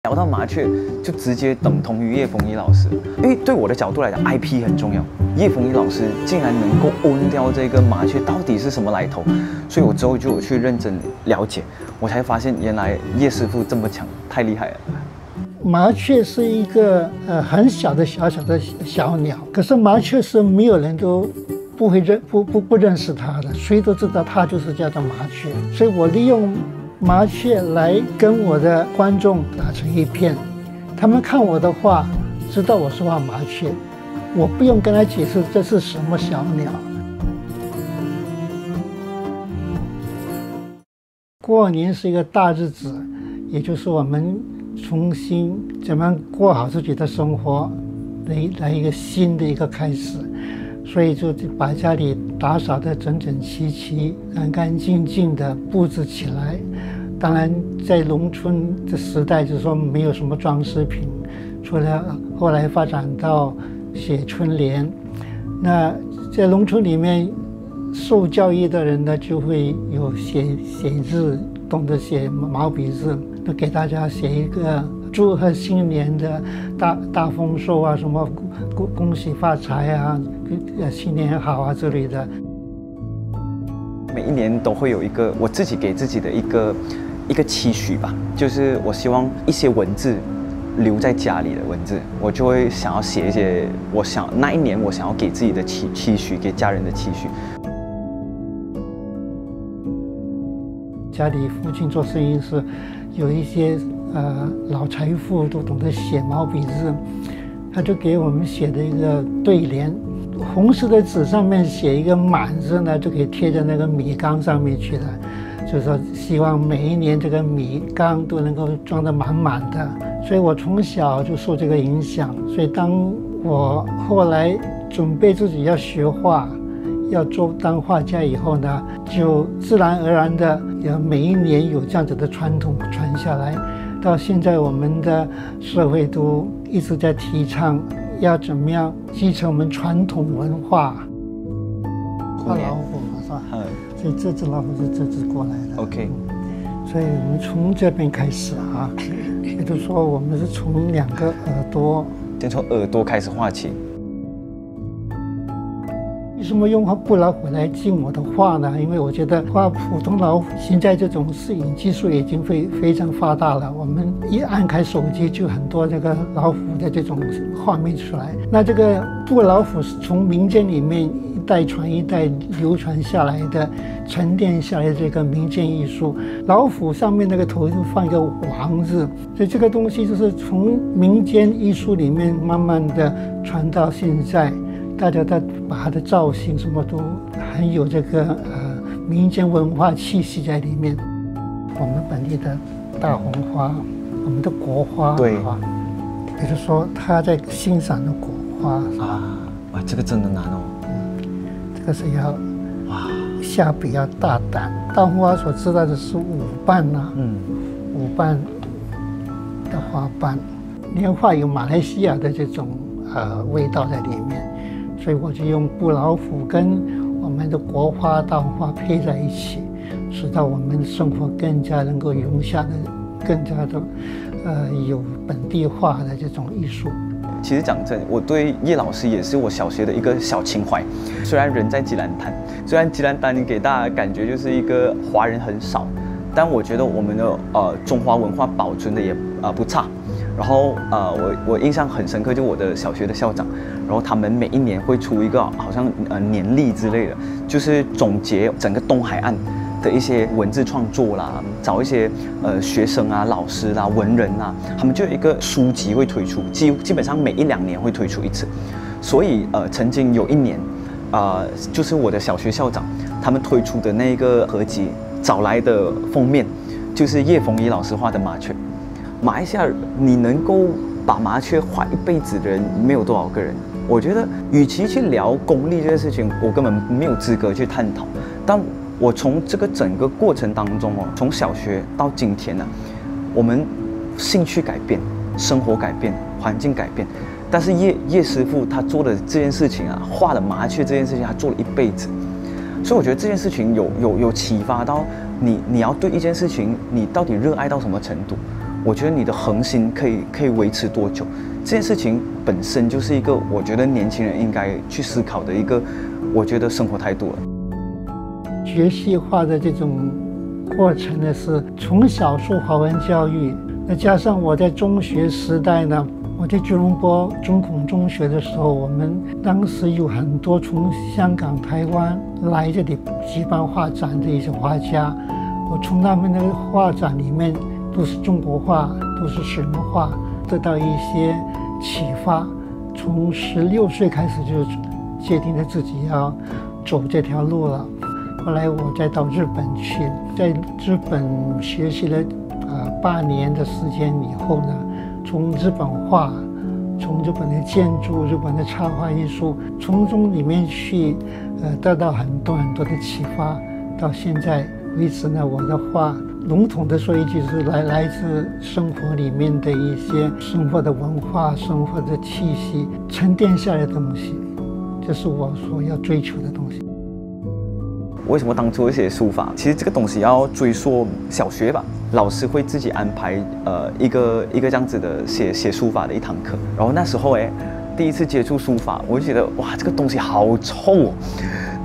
聊到麻雀，就直接等同于叶丰仪老师，因为对我的角度来讲 ，IP 很重要。叶丰仪老师竟然能够 own 掉这个麻雀到底是什么来头，所以我之后就有去认真了解，我才发现原来叶师傅这么强，太厉害了。麻雀是一个很小的小鸟，可是麻雀是没有人都不认识它的，谁都知道它就是叫做麻雀，所以我利用麻雀来跟我的观众打成一片，他们看我的画，知道我是画麻雀，我不用跟他解释这是什么小鸟。过年是一个大日子，也就是我们重新怎么样过好自己的生活，来一个新的一个开始，所以就把家里打扫得整整齐齐、干干净净的布置起来。当然，在农村的时代，就是说没有什么装饰品，除了后来发展到写春联。那在农村里面，受教育的人呢，就会有写字，懂得写毛笔字，都给大家写一个祝贺新年的大丰收啊，什么恭喜发财啊，新年好啊之类的。每一年都会有一个我自己给自己的一个期许吧，就是我希望一些文字留在家里的文字，我就会想要写一些那一年我想要给自己的期许，给家人的期许。家里父亲做生意是有一些老财富都懂得写毛笔字，他就给我们写的一个对联，红色的纸上面写一个满字呢，就可以贴在那个米缸上面去了。就是说，希望每一年这个米缸都能够装得满满的。所以我从小就受这个影响。所以当我后来准备自己要学画，要当画家以后呢，就自然而然的要每一年有这样子的传统传下来。到现在我们的社会都一直在提倡要怎么样继承我们传统文化。画老虎是吧？所以这只老虎是这只过来的。OK，所以我们从这边开始啊，也就是说我们是从2个耳朵，先从耳朵开始画起。为什么用布老虎来进我的画呢？因为我觉得画普通老虎，现在这种摄影技术已经非常发达了。我们一按开手机，就很多这个老虎的这种画面出来。那这个布老虎是从民间里面一代传一代流传下来的、沉淀下来的这个民间艺术。老虎上面那个头就放一个王字，所以这个东西就是从民间艺术里面慢慢的传到现在。大家都把它的造型什么都很有这个民间文化气息在里面。我们本地的大红花，我们的国花，对，比如说他在欣赏的国花啊，哇，这个真的难哦。这个是要下笔要大胆。大红花所知道的是五瓣呐，五瓣的花瓣，莲花有马来西亚的这种味道在里面。所以我就用布老虎跟我们的国花大红花配在一起，使到我们的生活更加能够融洽的，更加的有本地化的这种艺术。其实讲真，我对叶老师也是我小学的一个小情怀。虽然人在吉兰丹，虽然吉兰丹给大家感觉就是一个华人很少，但我觉得我们的中华文化保存的也不差。然后我印象很深刻，就我的小学的校长，然后他们每一年会出一个好像年历之类的，就是总结整个东海岸的一些文字创作啦，找一些学生啊、老师啦、文人啊，他们就有一个书籍会推出，基本上每1-2年会推出一次。所以曾经有一年，就是我的小学校长他们推出的那个合集找来的封面，就是叶丰仪老师画的麻雀。马来西亚，你能够把麻雀画一辈子的人没有多少个人。我觉得，与其去聊功利这件事情，我根本没有资格去探讨。但我从这个整个过程当中从小学到今天呢，我们兴趣改变，生活改变，环境改变，但是叶师傅他做的这件事情画了麻雀这件事情，他做了一辈子。所以我觉得这件事情有启发到你要对一件事情，你到底热爱到什么程度？我觉得你的恒心可以维持多久？这件事情本身就是一个我觉得年轻人应该去思考的一个，我觉得生活态度了。学习化的这种过程呢，是从小受华文教育，再加上我在中学时代呢，我在吉隆坡中孔中学的时候，我们当时有很多从香港、台湾来这里举办画展的一些画家，我从他们的画展里面都是中国画，都是水墨画，得到一些启发。从16岁开始就决定了自己要走这条路了。后来我再到日本去，在日本学习了8年的时间以后呢，从日本画，从日本的建筑、日本的插画艺术，从中里面去得到很多的启发。到现在为止呢，我的画笼统的说一句是来自生活里面的一些生活的文化、生活的气息沉淀下来的东西，这是我所要追求的东西。为什么当初会写书法？其实这个东西要追溯小学吧，老师会自己安排一个这样子的写书法的一堂课。然后那时候第一次接触书法，我就觉得哇，这个东西好臭哦，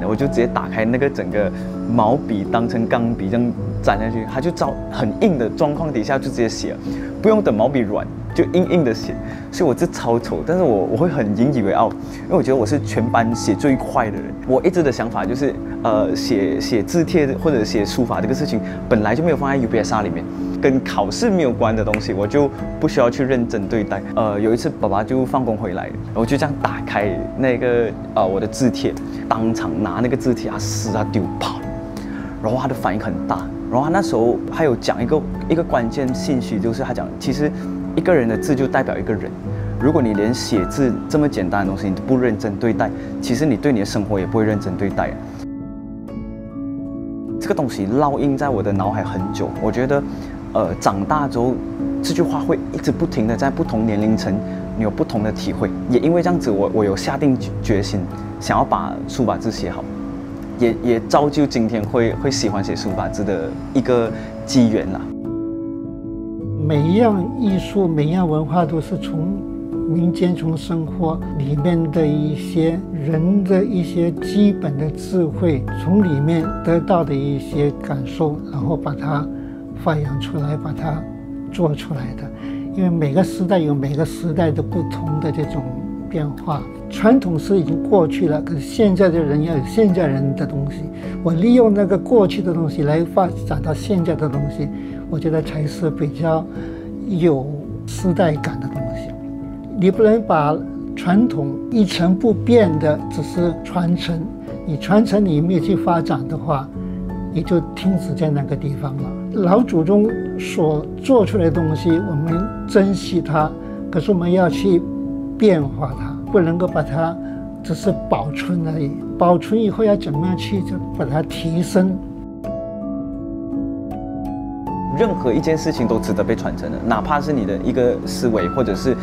我就直接打开那个整个毛笔当成钢笔这样粘下去，它就照很硬的状况底下就直接写了，不用等毛笔软就硬的写，所以我这超丑，但是我会很引以为傲，因为我觉得我是全班写最快的人。我一直的想法就是写字帖或者写书法这个事情本来就没有放在 UBSR 里面，跟考试没有关的东西我就不需要去认真对待。有一次爸爸就放工回来，我就这样打开那个我的字帖，当场拿那个字帖撕丢跑，然后他的反应很大。然后他那时候还有讲一个关键信息，就是他讲其实一个人的字就代表一个人。如果你连写字这么简单的东西你都不认真对待，其实你对你的生活也不会认真对待。这个东西烙印在我的脑海很久。我觉得，长大之后，这句话会一直不停的在不同年龄层你有不同的体会。也因为这样子，我有下定决心，想要把书法字写好，也造就今天会喜欢写书法字的一个机缘啦。每一样艺术，每一样文化都是从民间、从生活里面的一些人的一些基本的智慧，从里面得到的一些感受，然后把它发扬出来，把它做出来的。因为每个时代有每个时代的不同的这种变化，传统是已经过去了，可是现在的人要有现在人的东西。我利用那个过去的东西来发展到现在的东西，我觉得才是比较有时代感的东西。你不能把传统一成不变的只是传承，你传承你没有去发展的话，你就停止在那个地方了。老祖宗所做出来的东西，我们珍惜它，可是我们要去变化它，不能够把它只是保存而已。保存以后要怎么样去把它提升？任何一件事情都值得被传承的，哪怕是你的一个思维，或者是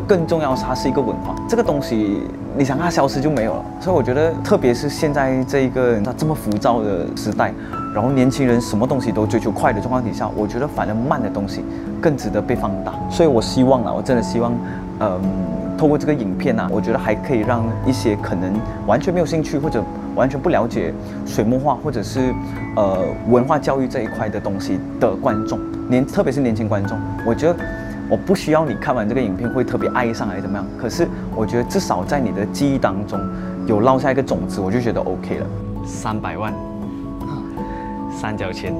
更重要，它是一个文化。这个东西你想它消失就没有了。所以我觉得，特别是现在这一个这么浮躁的时代，然后年轻人什么东西都追求快的状况底下，我觉得反而慢的东西更值得被放大。所以我希望我真的希望，透过这个影片我觉得还可以让一些可能完全没有兴趣或者完全不了解水墨画或者是文化教育这一块的东西的观众，特别是年轻观众，我觉得我不需要你看完这个影片会特别爱上来怎么样，可是我觉得至少在你的记忆当中有烙下一个种子，我就觉得 OK 了。300万，三角钱。